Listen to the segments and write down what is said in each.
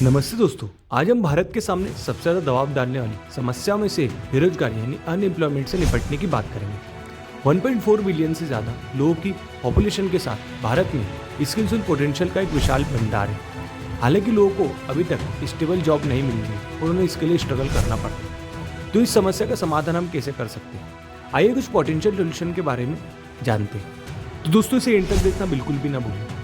नमस्ते दोस्तों, आज हम भारत के सामने सबसे ज़्यादा दबाव डालने वाली समस्याओं में से बेरोजगारी यानी अनएम्प्लॉयमेंट से निपटने की बात करेंगे। 1.4 बिलियन से ज़्यादा लोगों की पॉपुलेशन के साथ भारत में स्किल्स और पोटेंशियल का एक विशाल भंडार है। हालांकि लोगों को अभी तक स्टेबल जॉब नहीं मिल रही और उन्हें इसके लिए स्ट्रगल करना पड़ता है। तो इस समस्या का समाधान हम कैसे कर सकते हैं, आइए कुछ पोटेंशियल सोल्यूशन के बारे में जानते हैं। तो दोस्तों, इसे एंड तक देखना बिल्कुल भी ना भूलें।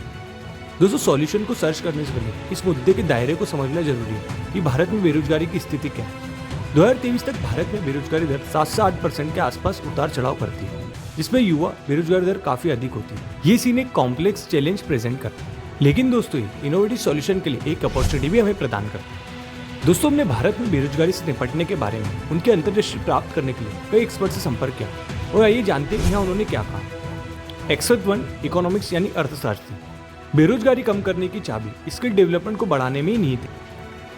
दोस्तों, सॉल्यूशन को सर्च करने से पहले इस मुद्दे के दायरे को समझना जरूरी है कि भारत में बेरोजगारी की स्थिति क्या है। 2023 तक भारत में बेरोजगारी दर 7 से 8% के आसपास उतार चढ़ाव करती है, जिसमें युवा बेरोजगारी दर काफी अधिक होती है। ये सीन एक कॉम्प्लेक्स चैलेंज प्रेजेंट करता है, लेकिन दोस्तों ये इनोवेटिव सॉल्यूशन के लिए एक अपॉर्चुनिटी भी हमें प्रदान करता है। दोस्तों, हमने भारत में बेरोजगारी से निपटने के बारे में उनके अंतर्दृष्टि प्राप्त करने के लिए कई एक्सपर्ट से संपर्क किया और आइए जानते हैं यहाँ उन्होंने क्या कहा। एक्सपर्ट 1 इकोनॉमिक्स यानी अर्थशास्त्री। बेरोजगारी कम करने की चाबी स्किल डेवलपमेंट को बढ़ाने में ही निहित है।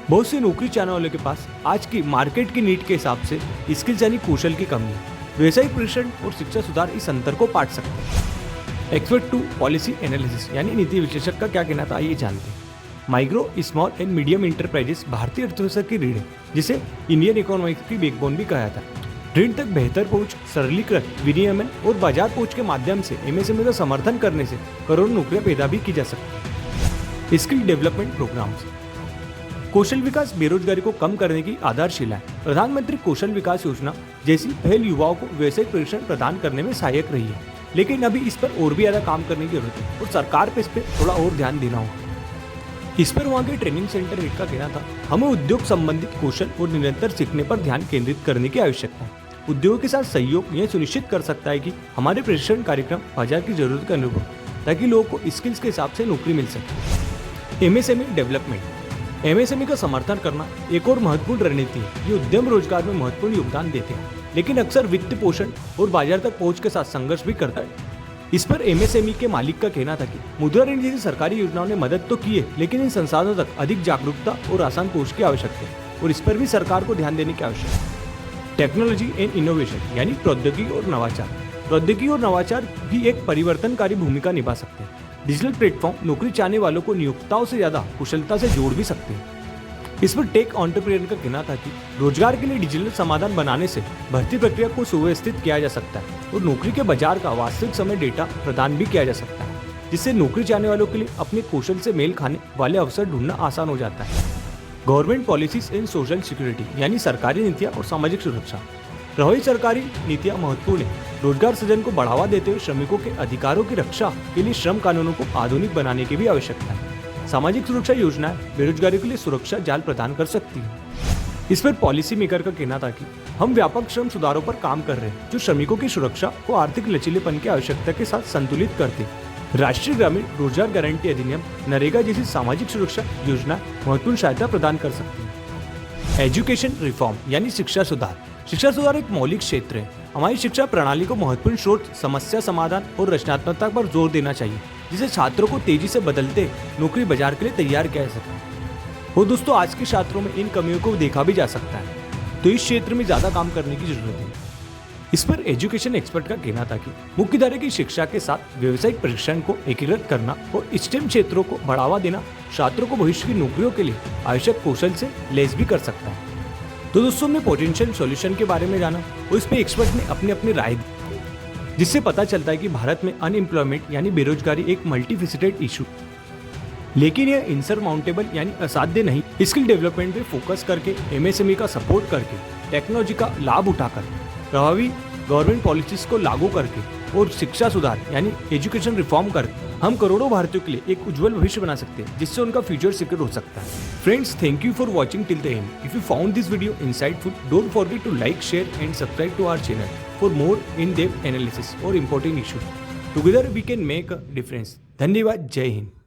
बहुत से नौकरी चाहने वालों के पास आज की मार्केट की नीड के हिसाब से स्किल्स यानी कौशल की कमी है। व्यावसायिक प्रशिक्षण और शिक्षा सुधार इस अंतर को पाट सकते हैं। एक्सपर्ट 2 पॉलिसी एनालिसिस यानी नीति विश्लेषक का क्या कहना था, आइए जानते हैं। Micro, small and medium enterprises भारतीय अर्थव्यवस्था की रीढ़ है, जिसे इंडियन इकोनॉमिक्स की बैकबोन भी कहा जाता है। ऋण तक बेहतर पहुंच, सरलीकृत विनियमन और बाजार पहुंच के माध्यम से एमएसएमई का समर्थन करने से करोड़ों नौकरियां पैदा भी की जा सकती है। Skill development programs. कौशल विकास बेरोजगारी को कम करने की आधारशिला है। प्रधानमंत्री कौशल विकास योजना जैसी पहल युवाओं को व्यावसायिक प्रशिक्षण प्रदान करने में सहायक रही है, लेकिन अभी इस पर और भी ज्यादा काम करने की जरूरत है और सरकार पे इस पर थोड़ा और ध्यान देना होगा। इस पर वहाँ के ट्रेनिंग सेंटर हेड का कहना था, हमें उद्योग संबंधित कौशल और निरंतर सीखने पर ध्यान केंद्रित करने की आवश्यकता है। उद्योग के साथ सहयोग यह सुनिश्चित कर सकता है कि हमारे प्रशिक्षण कार्यक्रम बाजार की जरूरत के अनुरूप, ताकि लोगों को स्किल्स के हिसाब से नौकरी मिल सके। MSME development. एमएसएमई का समर्थन करना एक और महत्वपूर्ण रणनीति है। ये उद्यम रोजगार में महत्वपूर्ण योगदान देते हैं, लेकिन अक्सर वित्त पोषण और बाजार तक पहुंच के साथ संघर्ष भी करता है। इस पर एमएसएमई के मालिक का कहना था कि मुद्रा ऋण जैसी सरकारी योजनाओं ने मदद तो की है, लेकिन इन संसाधनों तक अधिक जागरूकता और आसान पहुंच की आवश्यकता है और इस पर भी सरकार को ध्यान देने की आवश्यकता है। टेक्नोलॉजी एंड इनोवेशन यानी प्रौद्योगिकी और नवाचार। प्रौद्योगिकी और नवाचार भी एक परिवर्तनकारी भूमिका निभा सकते हैं। डिजिटल प्लेटफॉर्म नौकरी चाहने वालों को नियोक्ताओं से ज्यादा कुशलता से जोड़ भी सकते हैं। इस पर टेक एंटरप्रेन्योर का कहना था कि रोजगार के लिए डिजिटल समाधान बनाने से भर्ती प्रक्रिया को सुव्यवस्थित किया जा सकता है और नौकरी के बाजार का वास्तविक समय डेटा प्रदान भी किया जा सकता है, जिससे नौकरी चाहने वालों के लिए अपने कौशल से मेल खाने वाले अवसर ढूंढना आसान हो जाता है। Government policies and social security यानी सरकारी नीतियां और सामाजिक सुरक्षा। प्रभावी सरकारी नीतियां महत्वपूर्ण है। रोजगार सृजन को बढ़ावा देते हुए श्रमिकों के अधिकारों की रक्षा के लिए श्रम कानूनों को आधुनिक बनाने की भी आवश्यकता है। सामाजिक सुरक्षा योजनाएं बेरोजगारी के लिए सुरक्षा जाल प्रदान कर सकती है। इस पर पॉलिसी मेकर का कहना था कि हम व्यापक श्रम सुधारों पर काम कर रहे हैं, जो श्रमिकों की सुरक्षा को आर्थिक लचीलेपन की आवश्यकता के साथ संतुलित करते हैं। राष्ट्रीय ग्रामीण रोजगार गारंटी अधिनियम, नरेगा जैसी सामाजिक सुरक्षा योजना महत्वपूर्ण सहायता प्रदान कर सकती है। एजुकेशन रिफॉर्म यानी शिक्षा सुधार। शिक्षा सुधार एक मौलिक क्षेत्र है। हमारी शिक्षा प्रणाली को महत्वपूर्ण स्रोत, समस्या समाधान और रचनात्मकता पर जोर देना चाहिए, जिससे छात्रों को तेजी से बदलते नौकरी बाजार के लिए तैयार किया जा सके। और दोस्तों, आज के छात्रों में इन कमियों को देखा भी जा सकता है, तो इस क्षेत्र में ज्यादा काम करने की जरूरत है। इस पर एजुकेशन एक्सपर्ट का कहना था कि मुख्यधारा की शिक्षा के साथ व्यावसायिक प्रशिक्षण को एकीकृत करना और स्टेम क्षेत्रों को बढ़ावा देना छात्रों को भविष्य की नौकरियों के लिए आवश्यक कौशल से लैस भी कर सकता है। तो दोस्तों, हमने पोटेंशियल सॉल्यूशन के बारे में जाना और इस पे एक्सपर्ट ने अपनी अपनी राय दी, जिससे पता चलता है कि भारत में अनएम्प्लॉयमेंट यानी बेरोजगारी एक मल्टीफेसिटेड इशू, लेकिन यह इनसरमाउंटेबल यानी असाध्य नहीं। स्किल डेवलपमेंट पे फोकस करके, एमएसएमई का सपोर्ट करके, टेक्नोलॉजी का लाभ उठाकर, प्रभावी गवर्नमेंट पॉलिसीज को लागू करके और शिक्षा सुधार यानी एजुकेशन रिफॉर्म करके हम करोड़ों भारतीयों के लिए एक उज्जवल भविष्य बना सकते हैं, जिससे उनका फ्यूचर सिक्योर हो सकता है। Friends, thank you for watching till the end. If you found this video insightful, don't forget to like, share and subscribe to our channel for more in depth analysis और important issues. Together we can make a difference. धन्यवाद। जय हिंद।